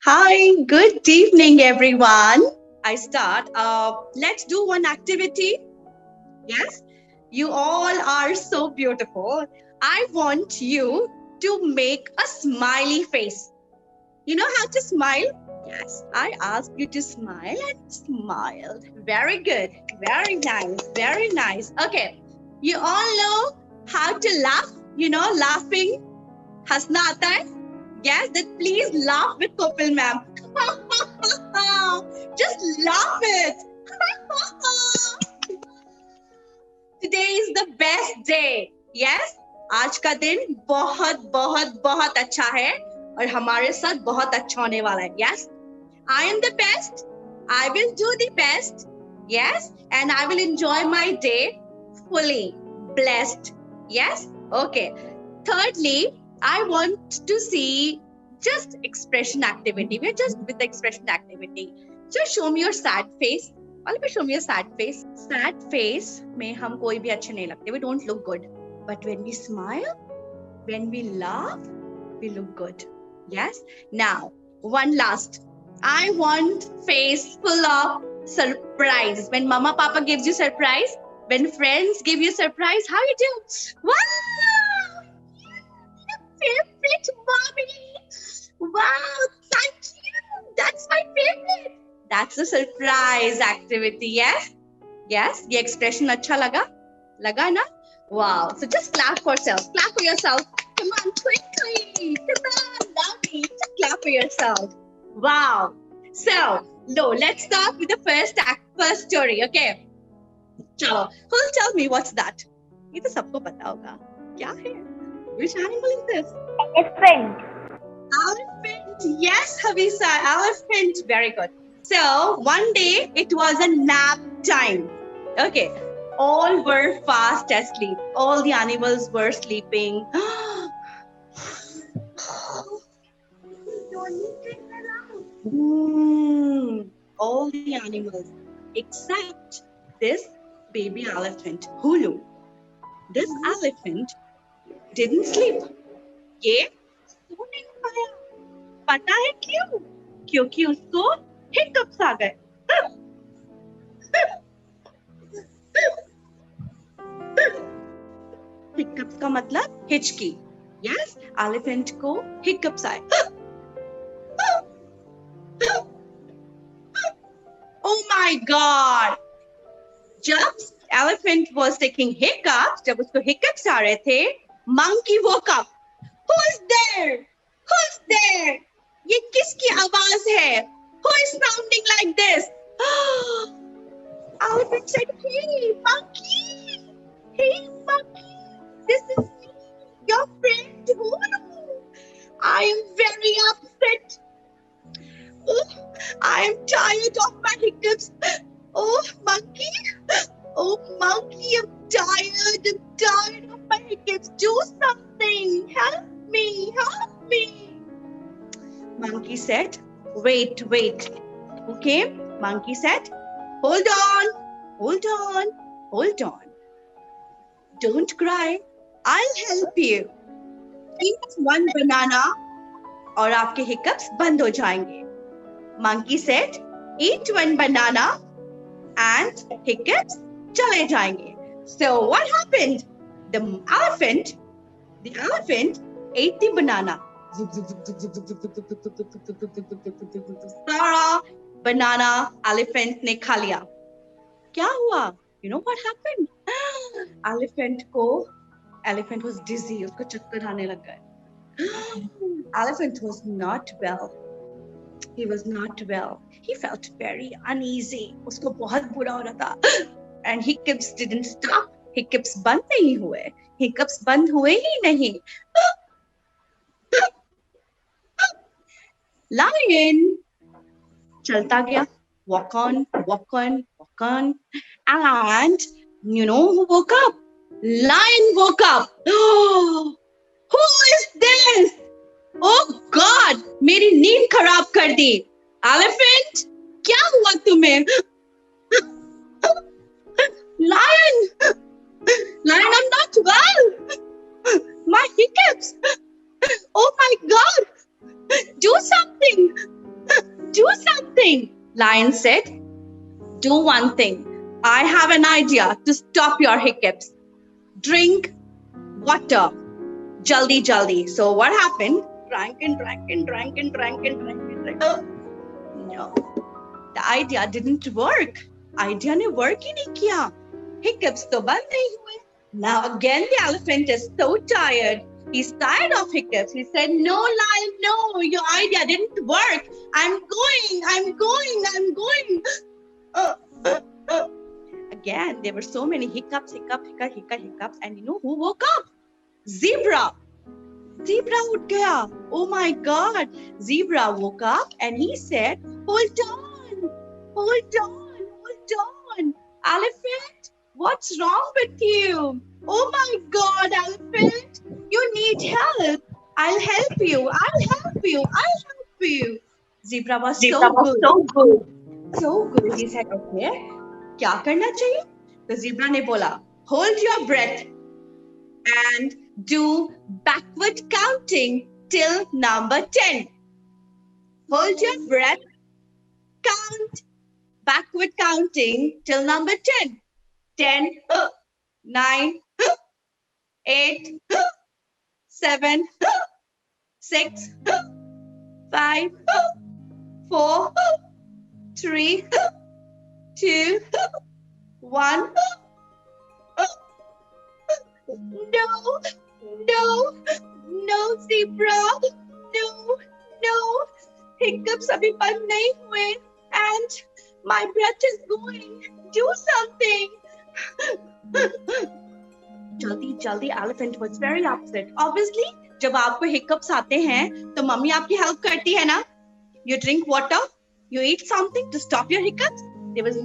Hi, good evening, everyone. I start. Let's do one activity. Yes, you all are so beautiful. I want you to make a smiley face. You know how to smile? Yes, I asked you to smile and smiled. Very good. Very nice. Very nice. Okay, you all know how to laugh. Laughing हंसना आता है? Yes, then please laugh with Kopil ma'am. Just laugh it. Today is the best day. Yes, आज का दिन बहुत बहुत बहुत अच्छा है और हमारे साथ बहुत अच्छा होने वाला है. Yes, I am the best. I will do the best. Yes, and I will enjoy my day fully blessed. Yes, okay. Thirdly, I want to see just expression activity. We're just with the expression activity. Just show me your sad face. All show me your sad face. Sad face में हम कोई भी अच्छे नहीं लगते. We don't look good. But when we smile, when we laugh, we look good. Yes. Now, one last. I want face full of surprise. When Mama Papa gives you surprise, when friends give you surprise, how you do? Wow! Favorite mommy. Wow, thank you. That's my favorite. That's a surprise activity. Yes, yes. ये expression अच्छा लगा ना? Wow. So just clap for yourself. Clap for yourself. Come on, quickly. Come on, lovely. Just clap for yourself. Wow. So, no, let's start with the first story. Okay. चलो. Who'll tell me what's that? ये तो सबको पता होगा. क्या है? Which animal is this? Elephant. Elephant. Yes, Havisa, elephant. Very good. So, one day it was a nap time. Okay. All were fast asleep. All the animals were sleeping. All the animals except this baby elephant, Hulu. This elephant didn't sleep. ये सो नहीं पाया. पता है क्यों? क्योंकि उसको hiccups आ गए. Hiccups का मतलब हिचकी. यस, एलिफेंट को हिकअप्स आए. Oh my God! जब elephant was taking hiccups, जब उसको hiccups आ रहे थे, monkey woke up. Who's there? Who's there? ये किसकी आवाज है? Who is sounding like this? Elephant said, "Hey, monkey! Hey, monkey! This is me, your friend Hulu. I am very upset. Oh, I am tired of my hiccups. Oh, monkey! Oh, monkey, I'm tired. I'm tired of my hiccups. Do something. Help me. Help me." Monkey said, wait. Okay, monkey said, hold on. Don't cry. I'll help you. Eat one banana और आपके hiccups बंद हो जाएंगे. Monkey said, eat one banana and hiccups चले जाएंगे. So what happened? The elephant ate the banana. सारा banana elephant ने खा लिया. क्या हुआ? You know what happened? Elephant was dizzy. उसको चक्कर आने लग गए. Elephant was not well. He was not well. He felt very uneasy. उसको बहुत बुरा हो रहा था. And hiccups didn't stop. Hiccups बंद नहीं हुए. Hiccups बंद हुए ही नहीं. Lion चलता गया. Walk on. And you know who woke up? Lion woke up. Who is this? Oh God! मेरी नींद खराब कर दी. Elephant, क्या हुआ तुम्हें? Lion, I'm not well. My hiccups. Oh my God! Do something. Lion said, do one thing. I have an idea to stop your hiccups. Drink water. Jaldi, jaldi. So what happened? Drank and drank and drank and drank and drank and drank. No. The idea didn't work. Idea ने work ही नहीं किया. Hiccups तो बंद नहीं हुए. Now again the elephant is so tired. He's tired of hiccups. He said, no, lion, no, your idea didn't work. I'm going. Again, there were so many hiccups. And you know who woke up? Zebra. Zebra उठ गया. Oh my God. Zebra woke up and he said, hold on. Elephant, what's wrong with you? Oh my God, elephant, you need help. I'll help you. Zebra was so good. He said, okay, क्या करना चाहिए? तो zebra ने बोला, hold your breath and do backward counting till number 10. Hold your breath, count, backward counting till number 10. 10, 9, 8, 7, 6, 5, 4, 3, 2, 1. No, zebra. No. Hiccups abhi band nahi hue and my breath is going. Do something. Jaldi, elephant was very upset. Obviously, जब आपको hiccups आते हैं, तो mummy आपकी help करती है ना? You drink water, you eat something to stop your hiccups. There was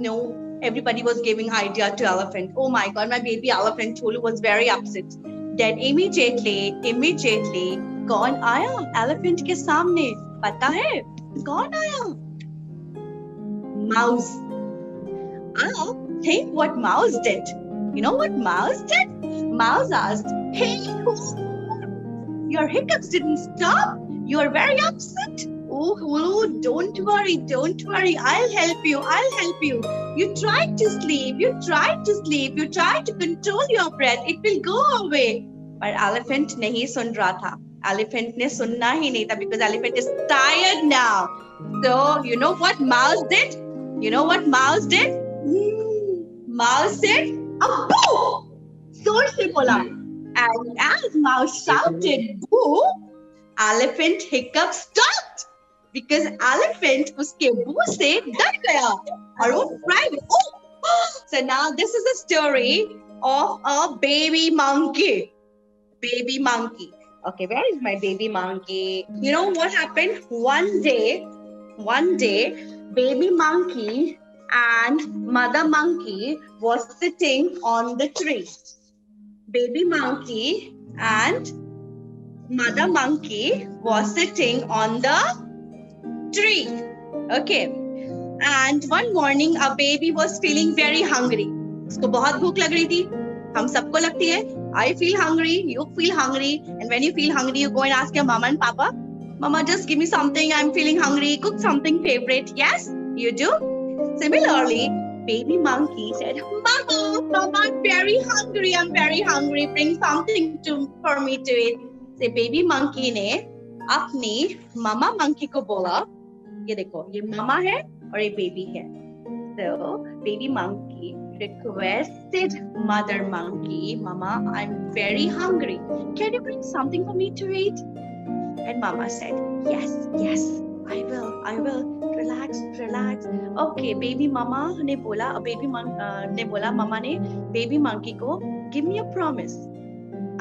everybody was giving idea to elephant. Oh my God, my baby elephant Cholu was very upset. Then immediately, कौन आया elephant के सामने? पता है कौन आया? Mouse. Think what Mouse did. You know what Mouse did? Mouse asked, hey, your hiccups didn't stop. You are very upset. Oh, don't worry. I'll help you. You tried to sleep. You tried to control your breath. It will go away. But elephant नहीं सुन रहा था. Elephant ने सुनना ही नहीं था because elephant is tired now. So, you know what Mouse did? Mouse said, boo! जोर से बोला. And as Mouse shouted, boo, elephant hiccup stopped. Because elephant उसके boo से डर गया. और वो cried. So now this is a story of a baby monkey. Okay, where is my baby monkey? You know what happened? One day, baby monkey and mother monkey was sitting on the tree. Baby monkey and mother monkey was sitting on the tree. Okay. And one morning a baby was feeling very hungry. उसको बहुत भूख लग रही थी. हम सबको लगती है. I feel hungry, you feel hungry, and when you feel hungry, you go and ask your mama and papa, Mama, just give me something. I'm feeling hungry. Cook something favorite. Yes, you do. Similarly, baby monkey said, Mama, I'm very hungry. Bring something for me to eat. So baby monkey ने अपनी mama monkey को बोला, ये देखो, ये mama है और ये baby है. So baby monkey requested mother monkey, Mama, I'm very hungry. Can you bring something for me to eat? And Mama said, yes, I will. Relax. Okay, baby mama ने बोला, mama ने baby monkey को, give me a promise.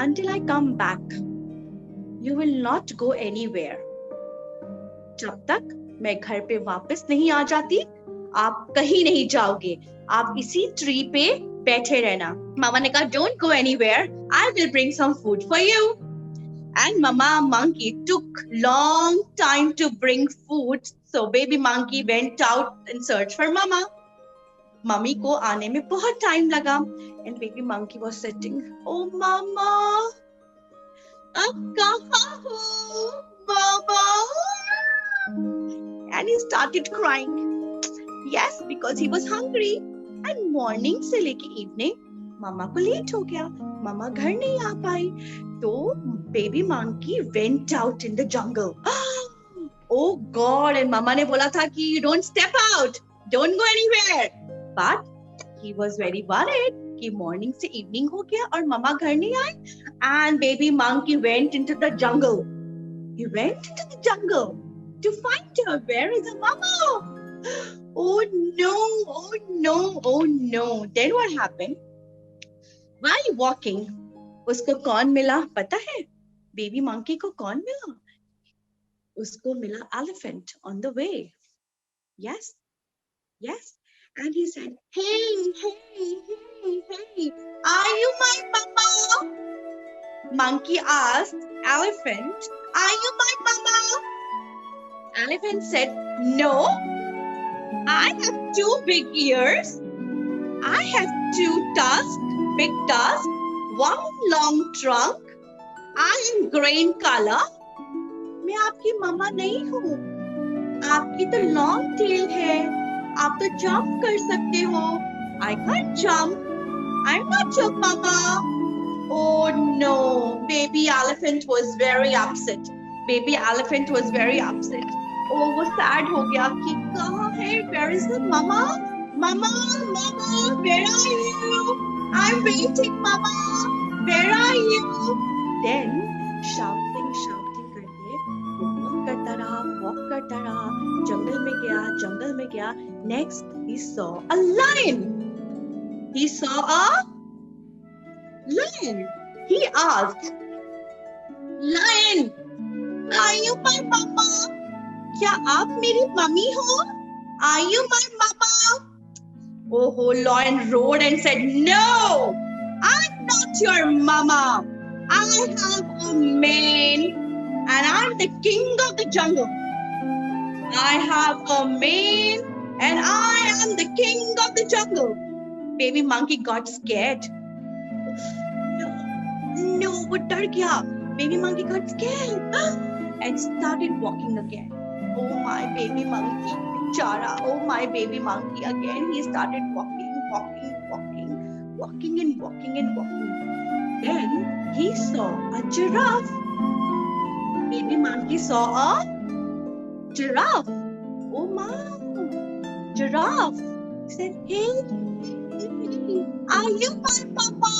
Until I come back, you will not go anywhere. जब तक मैं घर पे वापस नहीं आ जाती, आप कहीं नहीं जाओगे. आप इसी ट्री पे बैठे रहना. मामा ने कहा, don't go anywhere. I will bring some food for you. And Mama monkey took long time to bring food. So baby monkey went out and searched for Mama. Mummy को आने में बहुत time लगा. And baby monkey was sitting. Oh Mama, अब कहाँ हो, Mama? And he started crying. Yes, because he was hungry. And morning से लेके evening, मामा को लेट हो गया. मामा घर नहीं आ पाई. तो baby monkey went out in the jungle. Oh God! And मामा ने बोला था कि you don't step out, don't go anywhere. But he was very worried कि morning से evening हो गया और मामा घर नहीं आए. And baby monkey went into the jungle. He went into the jungle to find her. Where is the mama? Oh no, oh no, oh no. Then what happened? While walking, उसको कौन मिला पता है? Baby monkey को कौन मिला? उसको मिला elephant on the way. Yes, yes. And he said, hey, hey, hey, hey, are you my mama? Monkey asked elephant, are you my mama? Elephant said, no, I have two big ears. I have two tusks, big tusks, one long trunk. I am green color. मैं आपकी मम्मा नहीं हूँ. आपकी तो long tail है. आप तो jump कर सकते हो. I can't jump. I'm not your mama. Oh no, baby elephant was very upset. Baby elephant was very upset. Oh, वो sad हो गया कि कहाँ है? Where is the mama? Mama, mama, where are you? I'm waiting, mama. Where are you? Then shouting करके walk करता रहा, जंगल में गया. Next, he saw a lion. He saw a lion. He asked, lion, are you my mama? क्या आप मेरी mummy हो? Are you my mama? Oh, lion roared and said, no, I'm not your mama. I have a mane and I'm the king of the jungle. I have a mane and I am the king of the jungle. Baby monkey got scared. No, वो डर गया. Baby monkey got scared and started walking again. Oh my baby monkey, Chara. Oh my baby monkey. Again he started walking. Then he saw a giraffe. Baby monkey saw a giraffe. Oh my, giraffe. He said, hey, are you my mama?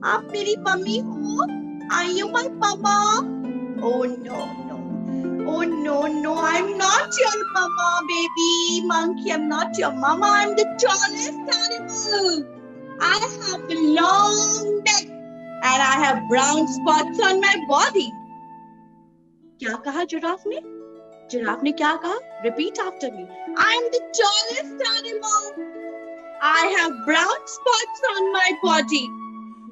आप मेरी mummy हो? Are you my mama? Oh no. Oh no, I'm not your mama, baby monkey. I'm not your mama. I'm the tallest animal. I have a long neck and I have brown spots on my body. क्या कहा giraffe ने? Giraffe ने क्या कहा? Repeat after me. I'm the tallest animal. I have brown spots on my body.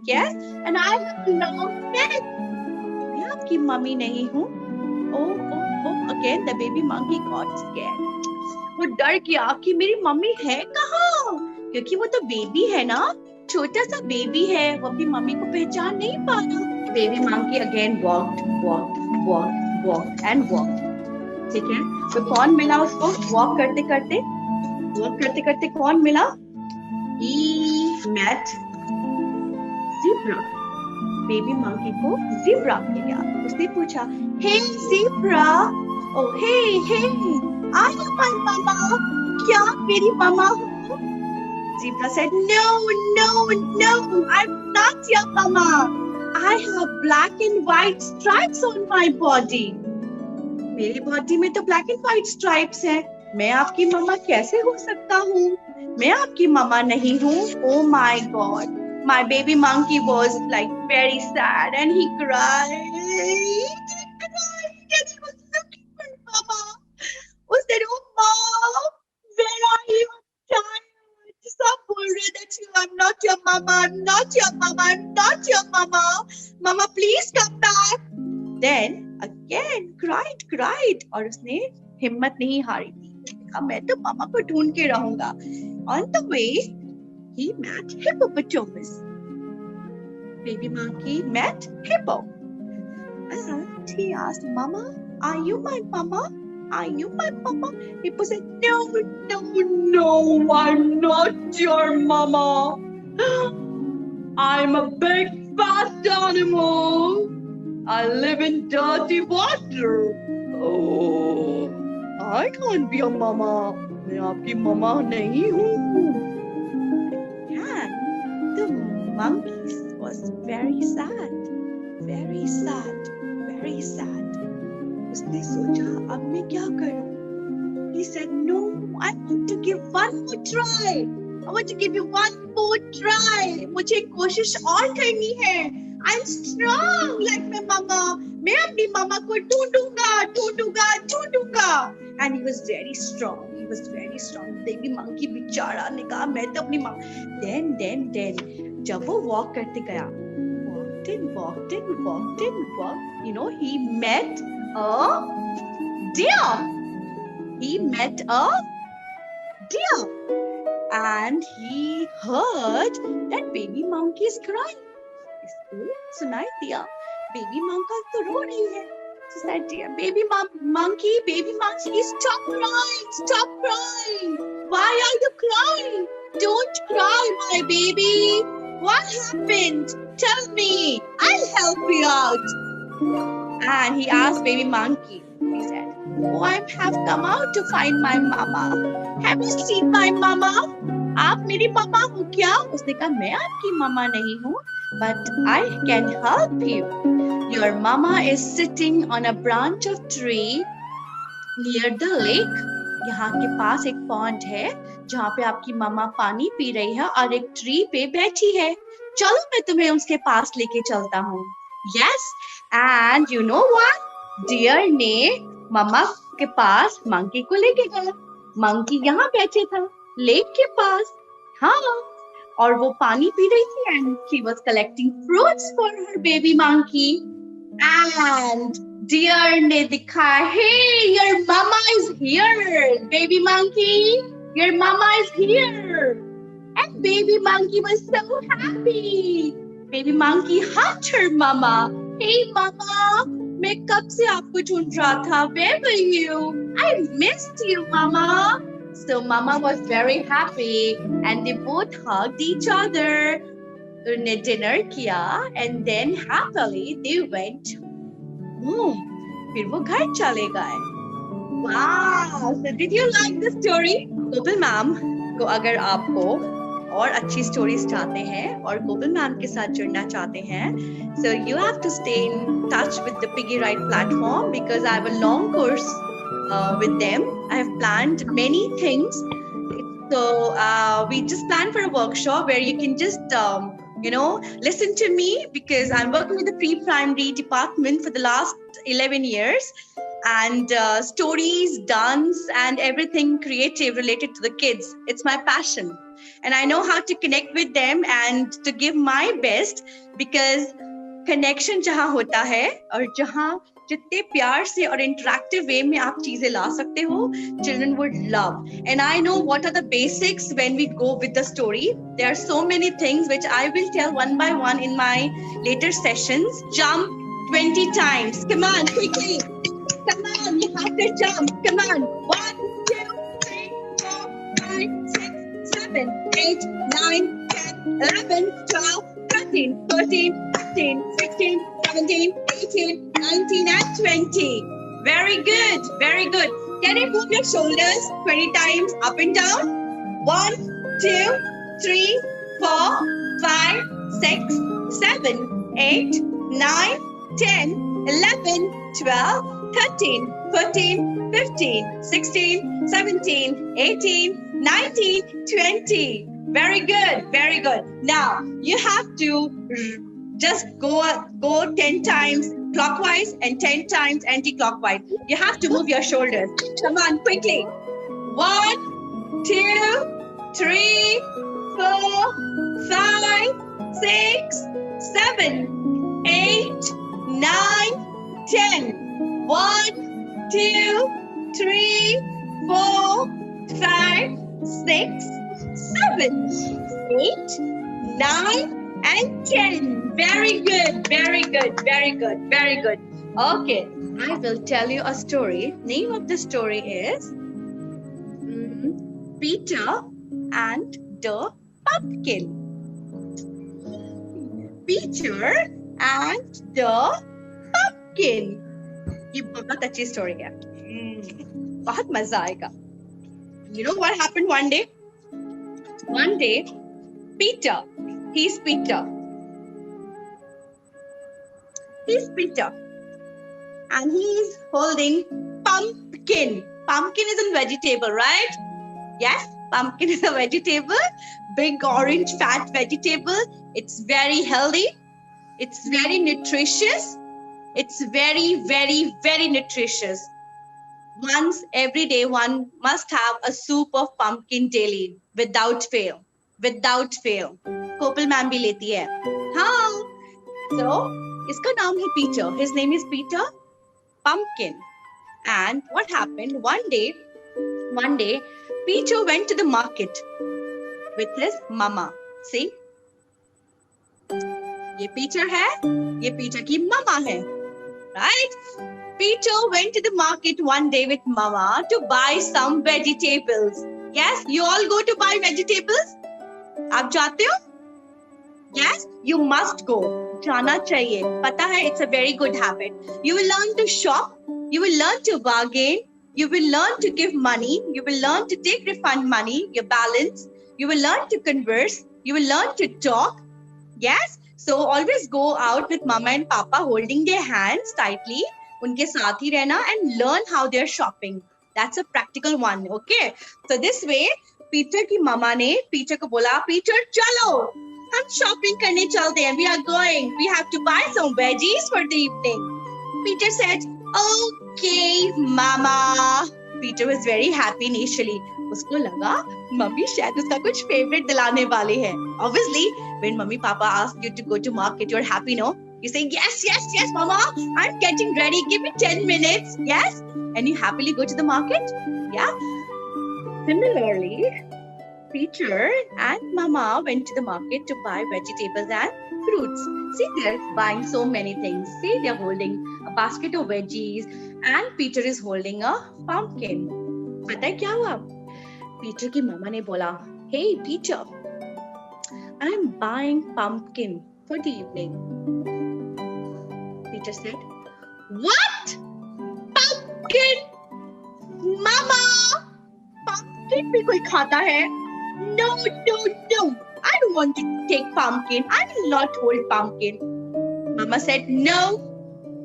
Yes, and I have a long neck. मैं आपकी mummy नहीं हूँ. Oh, again the baby monkey got scared. वो डर गया कि मेरी मम्मी है कहाँ? क्योंकि वो तो बेबी है ना, छोटा सा बेबी है, वो अपनी मम्मी को पहचान नहीं पाया. Baby monkey again walked and walked. ठीक है, तो कौन मिला उसको? वॉक करते करते कौन मिला? He met zebra. Baby monkey को zebra मिला. उसने पूछा, hey zebra, oh hey, are you my mama? क्या मेरी मम्मा हो? Zebra said, no, I'm not your mama. I have black and white stripes on my body. मेरी बॉडी में तो black and white stripes हैं. मैं आपकी मम्मा कैसे हो सकता हूँ? मैं आपकी मम्मा नहीं हूँ. Oh my God. My baby monkey was like very sad and he cried. And he was looking for mama. उसने oh mom, where are you? I'm tired. सब बोल रहे that I'm not your mama. Mama, please come back. Then again cried और उसने हिम्मत नहीं हारी थी. कहा मैं तो मामा को ढूंढ के रहूंगा. On the way, he met hippopotamus. Baby monkey met hippo. And he asked, Mama, are you my mama? Are you my mama? Hippo said, no, no, no, I'm not your mama. I'm a big fat animal. I live in dirty water. Oh, I can't be a mama. मैं आपकी mama नहीं हूँ. And the monkey was very sad, very sad, very sad. उसने सोचा अब मैं क्या करूँ? He said, no, I want to give one more try. I want to give you one more try. मुझे कोशिश और करनी है. I'm strong like my mama. मैं अपनी मामा को ढूंढूंगा, ढूंढूंगा, ढूंढूंगा. And he was very strong. He was very strong. Baby monkey बेचारा ने कहा मैं तो अपनी माँ. Then जब वो walk करते गया, walked in, he met a deer. He met a deer. And he heard that baby monkey is crying. इसको सुनाई दिया baby monkey तो रो रही है. She said, dear baby monkey, stop crying. Why are you crying? Don't cry, my baby. What happened? Tell me. I'll help you out. And he asked baby monkey. He said, oh, I have come out to find my mama. Have you seen my mama? आप मेरी मामा हो क्या? उसने कहा मैं आपकी मामा नहीं हूँ, but I can help you. Your mama is sitting on a branch of tree near the lake. यहाँ के पास एक pond है जहाँ पे आपकी मामा पानी पी रही है और एक ट्री पे बैठी है. चलो मैं तुम्हें उसके पास लेके चलता हूँ. Yes, and you know what? Deer ने मामा के पास monkey को लेके गया. Monkey यहाँ बैठे था लेक के पास. हाँ, और वो पानी पी रही थी and she was collecting fruits for her baby monkey. And deer ने दिखाया, hey, your mama is here, baby monkey. Your mama is here. And baby monkey was so happy. Baby monkey hugged her mama. Hey mama, मैं कब से आपको ढूंढ रहा था. Where were you? I missed you, mama. So mama was very happy and they both hugged each other. उन्होंने dinner किया and then happily they went home. फिर वो घर चले गए. Wow! So did you like the story? Gopal ma'am को अगर आपको और अच्छी स्टोरीज चाहते हैं और गोपाल मैम के साथ जुड़ना चाहते हैं, so you have to stay in touch with the Piggy Right platform because I have a long course with them. I have planned many things. So we just planned for a workshop where you can just listen to me because I'm working with the pre-primary department for the last 11 years and stories, dance and everything creative related to the kids. It's my passion and I know how to connect with them and to give my best because connection जहाँ होता है और जहाँ जितने प्यार से और interactive way में आप चीजें ला सकते हो, children would love. And I know what are the basics when we go with the story. There are so many things which I will tell one by one in my later sessions. Jump 20 times. Come on, quickly. Come on, you have to jump. Come on. 1, 2, 3, 4, 5, 6, 7, 8, 9, 10, 11, 12, 13, 14, 15, 16, 17, 18, 19 and 20. Very good, very good. Can you move your shoulders 20 times up and down? 1, 2, 3, 4, 5, 6, 7, 8, 9, 10, 11, 12, 13, 14, 15, 16, 17, 18, 19, 20. Very good, very good. Now, you have to just go 10 times clockwise and 10 times anti-clockwise. You have to move your shoulders. Come on, quickly. 1, 2, 3, 4, 5, 6, 7, 8, 9, 10. 1, 2, 3, 4, 5, 6, 7, 8, 9, and 10. Very good, very good, very good, very good. Okay, I will tell you a story. Name of the story is Peter and the Pumpkin. Peter and the Pumpkin. ये बहुत अच्छी story है. बहुत मजा आएगा. You know what happened one day? One day, Peter. He's Peter. And he's holding pumpkin. Pumpkin is a vegetable, right? Yes, pumpkin is a vegetable. Big orange fat vegetable. It's very healthy. It's very nutritious. It's very, very, very nutritious. Once every day, one must have a soup of pumpkin daily, without fail. Without fail. Kopal ma'am bhi leti hai. हाँ. So, इसका नाम है Peter. His name is Peter Pumpkin. And what happened? One day, Peter went to the market with his mama. See? ये Peter है, ये Peter की mama है. Right? Peter went to the market one day with mama to buy some vegetables. Yes, you all go to buy vegetables? आप जाते हो? Yes, you must go. जाना चाहिए. पता है, it's a very good habit. You will learn to shop. You will learn to bargain. You will learn to give money. You will learn to take refund money, your balance. You will learn to converse. You will learn to talk. Yes? So always go out with mama and papa holding their hands tightly. उनके साथ ही रहना and learn how they're shopping. That's a practical one. Okay? So this way, Peter की mama ने Peter को बोला, Peter चलो, हम shopping करने चलते हैं. We are going. We have to buy some veggies for the evening. Peter said, okay, mama. Peter was very happy initially. उसको लगा मम्मी शायद उसका कुछ favorite दिलाने वाले हैं. Obviously, when mummy papa ask you to go to market, you're happy, no? You say, yes, mama. I'm getting ready. Give me 10 minutes. Yes? And you happily go to the market? Yeah? Similarly, Peter and mama went to the market to buy vegetables and fruits. See, they're buying so many things. See, they're holding a basket of veggies and Peter is holding a pumpkin. पता है क्या हुआ? Peter की mama ने बोला, hey Peter, I'm buying pumpkin for the evening. Peter said, what? Pumpkin? Mama, pumpkin भी कोई खाता है? No. I don't want to take pumpkin. I will not hold pumpkin. Mama said, no,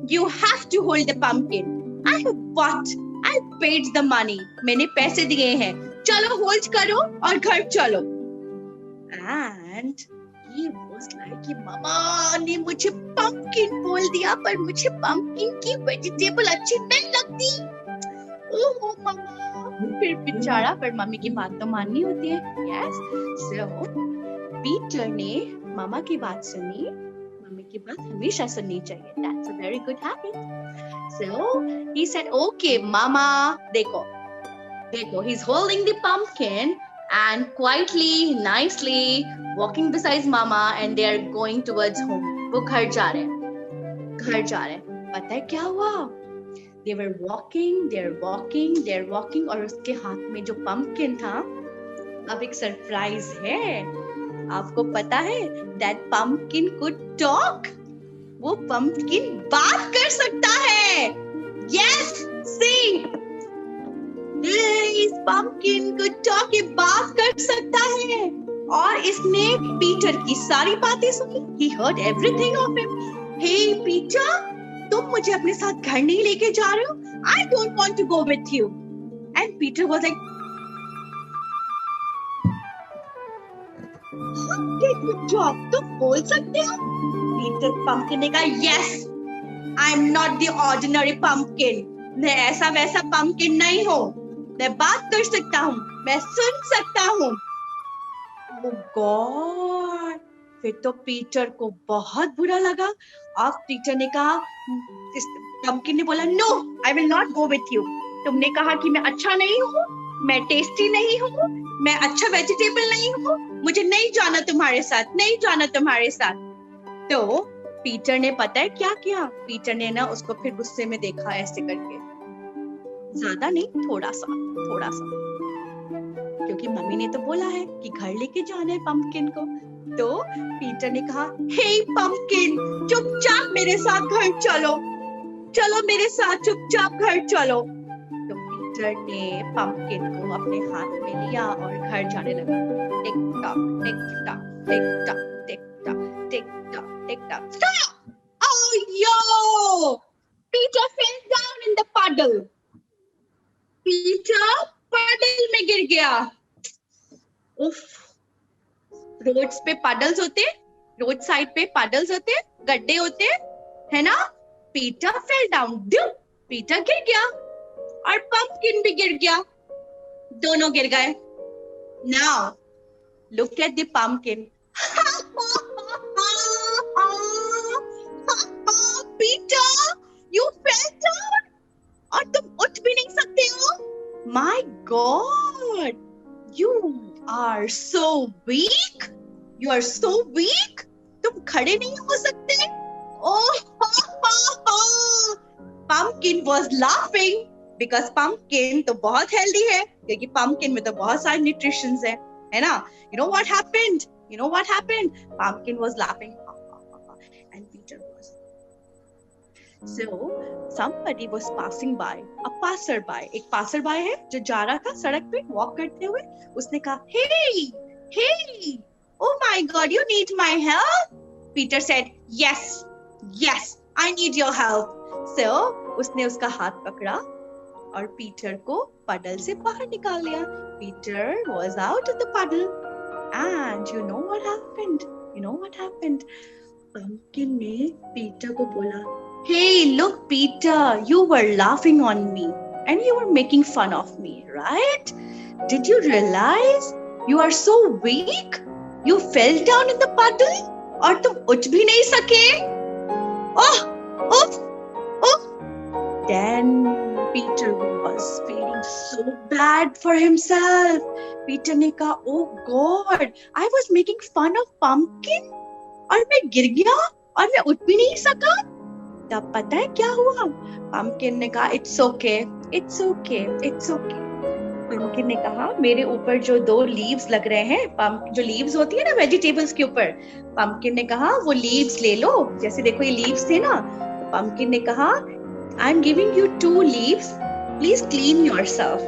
you have to hold the pumpkin. I have bought. I paid the money. मैंने पैसे दिए हैं. चलो hold करो और घर चलो. And he was like कि मामा ने मुझे pumpkin बोल दिया पर मुझे pumpkin की vegetable अच्छी नहीं लगती. ओह मामा. फिर बेचारा पर मम्मी की बात तो माननी होती है. Yes. So Peter ने मामा की बात सुनी. मम्मी की बात हमेशा सुननी चाहिए. That's a very good habit. So he said, okay, mama. देखो. He's holding the pumpkin and quietly, nicely walking beside mama and they are going towards home. वो घर जा रहे हैं. पता है क्या हुआ? They were walking और उसके हाथ में जो pumpkin था, अब एक सरप्राइज है. आपको पता है that pumpkin could talk? वो pumpkin बात कर सकता है. Yes, see. This pumpkin could talk. ये बात कर सकता है. और इसने पीटर की सारी बातें सुनी. He heard everything of him. Hey Peter, तुम मुझे अपने साथ घर नहीं लेके जा रहे हो? I don't want to go with you. And Peter was like, pumpkin could talk. तुम बोल सकते हो? Peter pumpkin ने कहा, yes, I'm not the ordinary pumpkin. मैं ऐसा वैसा pumpkin नहीं हूँ. मैं बात कर सकता हूँ. मैं सुन सकता हूँ. Oh God! फिर तो पीटर को बहुत बुरा लगा. अब पीटर ने कहा, इस pumpkin ने बोला, no, I will not go with you. तुमने कहा कि मैं अच्छा नहीं हूँ, मैं टेस्टी नहीं हूँ, मैं अच्छा वेजिटेबल नहीं हूँ, मुझे नहीं जाना तुम्हारे साथ. तो पीटर ने पता है क्या किया? पीटर ने ना उसको फिर गुस्से में देखा ऐसे करके, ज्यादा नहीं, थोड़ा सा, क्योंकि मम्मी ने तो बोला है कि घर लेके जाना है पंपकिन को। तो पीटर ने कहा, हे पंपकिन, चुपचाप मेरे साथ घर चलो, चलो मेरे साथ चुपचाप घर चलो। तो पीटर ने पंपकिन को अपने हाथ में लिया और घर जाने लगा। Tick tock tick tock tick tock tick tock tick tock tick tock. Stop! Oh yo! Peter fell down in the puddle. Peter पडल में गिर गया। उफ, रोड्स पे पडल्स होते, रोड साइड पे पडल्स होते, गड्ढे होते, है ना? पीटर फेल डाउन, पीटर गिर गया और पंपकिन भी गिर गया, दोनों गिर गए। Now look at the pumpkin. Peter, you fell down और तुम उठ भी नहीं सकते हो। My God, you are so weak. You are so weak. तुम खड़े नहीं हो सकते। Oh, Pumpkin was laughing because pumpkin तो बहुत healthy है, क्योंकि pumpkin में तो बहुत सारे nutritions है ना? You know what happened? Pumpkin was laughing, and Peter was. So somebody was passing by, a passerby. एक passerby है जो जा रहा था सड़क पे walk करते हुए। उसने कहा, hey, oh my God, you need my help? Peter said, yes, I need your help. So उसने उसका हाथ पकड़ा और पीटर को puddle से बाहर निकाल लिया। Peter was out of the puddle, and you know what happened? Pumpkin ने पीटर को बोला, hey, look, Peter, you were laughing on me and you were making fun of me, right? Did you realize you are so weak? You fell down in the puddle और तुम उठ भी नहीं सके। Oh. Then Peter was feeling so bad for himself. Peter ने कहा, oh God, I was making fun of Pumpkin और मैं गिर गया और मैं उठ भी नहीं सका। तब पता है क्या हुआ? Pumpkin ने कहा, it's okay. Pumpkin ने कहा, मेरे ऊपर जो 2 लीव्स लग रहे हैं, जो लीव्स होती है ना वेजिटेबल्स के ऊपर, Pumpkin ने कहा वो लीव्स ले लो। जैसे देखो ये लीव्स थे ना, तो Pumpkin ने कहा, I'm giving you 2 leaves. Please clean yourself.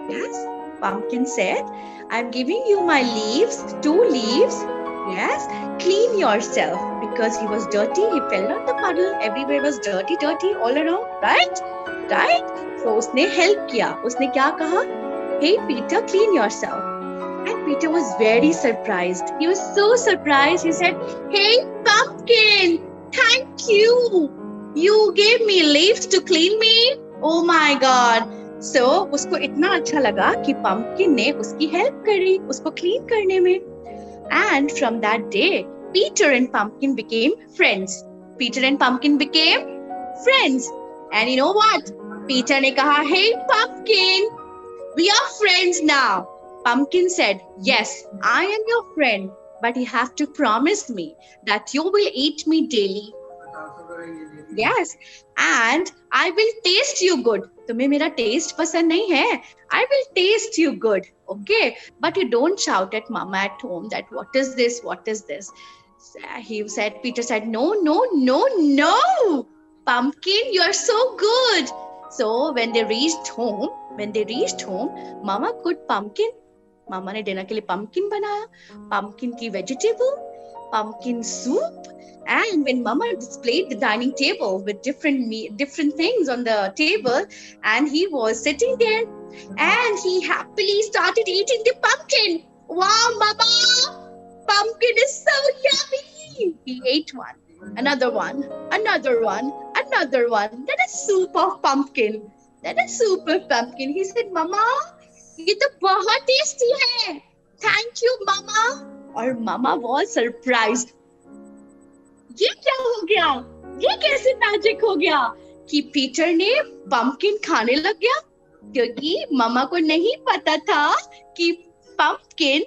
Yes, Pumpkin said, I'm giving you my leaves, 2 leaves. Yes, clean yourself, because he was dirty. He fell down the puddle. Everywhere was dirty all around, right? So उसने help किया. उसने क्या कहा? Hey Peter, clean yourself. And Peter was very surprised. He was so surprised. He said, hey Pumpkin, thank you. You gave me leaves to clean me. Oh my God. So उसको इतना अच्छा लगा कि Pumpkin ने उसकी help करी उसको clean करने में. And from that day, Peter and Pumpkin became friends. And you know what? Peter ने कहा, hey Pumpkin, we are friends now. Pumpkin said, yes, I am your friend, but you have to promise me that you will eat me daily. Yes, and I will taste you good. तुम्हें मेरा taste पसंद नहीं है? I will taste you good, okay? But you don't shout at Mama at home that what is this? Peter said, no. Pumpkin, you are so good. So when they reached home, Mama cooked pumpkin. Mama ने dinner के लिए pumpkin बनाया, pumpkin की vegetable, pumpkin soup. And when Mama displayed the dining table with different things on the table, and he was sitting there, and he happily started eating the pumpkin. Wow, Mama! Pumpkin is so yummy! He ate one, another one. That is soup of pumpkin. He said, Mama, ये तो बहुत tasty है. Thank you, Mama. और Mama was surprised. ये क्या हो गया? ये कैसे मैजिक हो गया कि पीटर ने पंपकिन खाने लग गया? क्योंकि मम्मा को नहीं पता था कि पंपकिन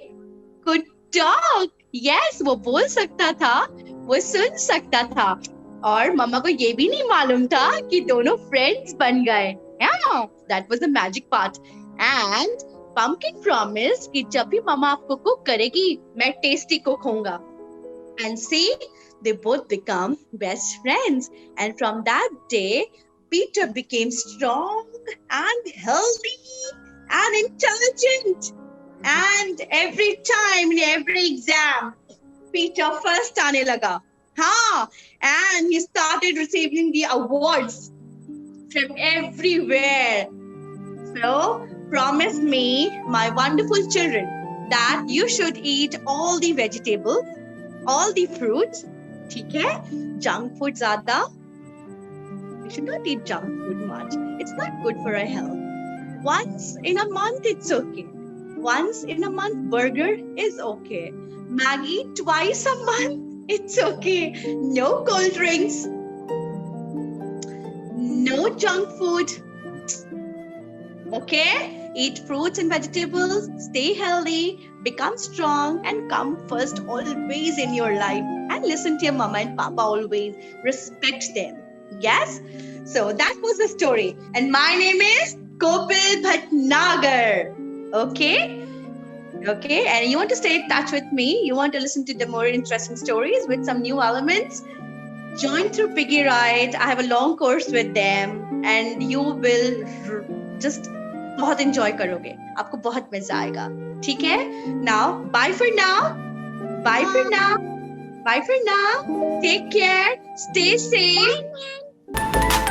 could talk. यस, वो बोल सकता था, वो सुन सकता था, और मम्मा को ये भी नहीं मालूम था कि दोनों फ्रेंड्स बन गए. That was the magic part. And pumpkin promise कि जब भी मम्मा आपको कुक करेगी मैं टेस्टी कुक होऊंगा. And see, they both become best friends. And from that day, Peter became strong and healthy and intelligent. And every time in every exam, Peter first aane laga. And he started receiving the awards from everywhere. So, promise me, my wonderful children, that you should eat all the vegetables, all the fruits. ठीक है? Junk food ज़्यादा. We should not eat junk food much. It's not good for our health. Once in a month, it's okay. Once in a month, burger is okay. Maggie twice a month, it's okay. No cold drinks. No junk food. Okay? Eat fruits and vegetables, stay healthy, become strong, and come first always in your life. And listen to your mama and papa always. Respect them. Yes? So that was the story. And my name is Kopil Bhatnagar. Okay? Okay? And you want to stay in touch with me? You want to listen to the more interesting stories with some new elements? Join through Piggy Ride. I have a long course with them. And you will just बहुत enjoy करोगे, आपको बहुत मजा आएगा. ठीक है? Now bye for now, bye for now, bye for now. Take care, stay safe.